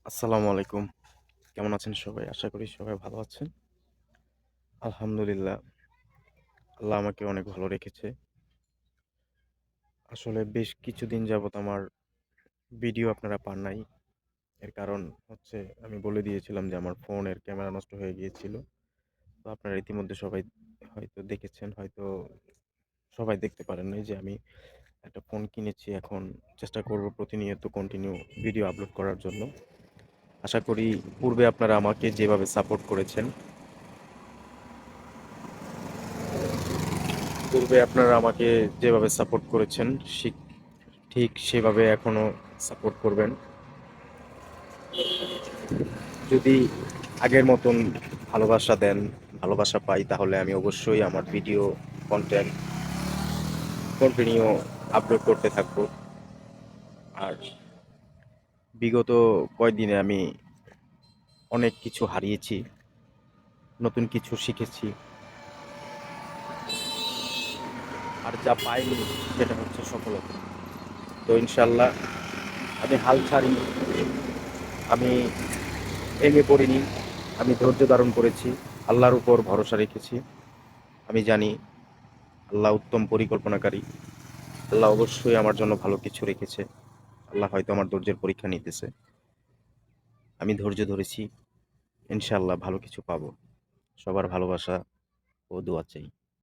আসসালামু আলাইকুম। কেমন আছেন সবাই? আশা করি সবাই ভালো আছেন। আলহামদুলিল্লাহ, আল্লাহ আমাকে অনেক ভালো রেখেছে। আসলে বেশ কিছুদিন যাবৎ আমার ভিডিও আপনারা পান নাই। এর কারণ হচ্ছে আমি বলে দিয়েছিলাম যে আমার ফোনের ক্যামেরা নষ্ট হয়ে গিয়েছিল। তো আপনারা ইতিমধ্যে সবাই হয়তো দেখেছেন, হয়তো সবাই দেখতে পারেন নাই যে আমি একটা ফোন কিনেছি। এখন চেষ্টা করব প্রতিনিয়ত কন্টিনিউ ভিডিও আপলোড করার জন্য। আশা করি পূর্বে আপনারা আমাকে যেভাবে সাপোর্ট করেছেন পূর্বে আপনারা আমাকে যেভাবে সাপোর্ট করেছেন শিক ঠিক সেভাবে এখনো সাপোর্ট করবেন। যদি আগের মতন ভালোবাসা দেন, ভালোবাসা পাই তাহলে আমি অবশ্যই আমার ভিডিও কনটেন্ট কন্টিনিউ আপলোড করতে থাকবো। আর বিগত কয়েকদিনে আমি অনেক কিছু হারিয়েছি, নতুন কিছু শিখেছি। আর যা পাইনি সেটা হচ্ছে সফলতা। তো ইনশাল্লাহ আমি হাল ছাড়িনি, আমি ভেঙে পড়িনি, আমি ধৈর্য ধারণ করেছি, আল্লাহর উপর ভরসা রেখেছি। আমি জানি আল্লাহ উত্তম পরিকল্পনাকারী। আল্লাহ অবশ্যই আমার জন্য ভালো কিছু রেখেছে। আল্লাহ হয়তো আমার ধৈর্যের পরীক্ষা নিতেছে। আমি ধৈর্য ধরেছি। ইনশাআল্লাহ ভালো কিছু পাবো। সবার ভালোবাসা ও দোয়া চাই।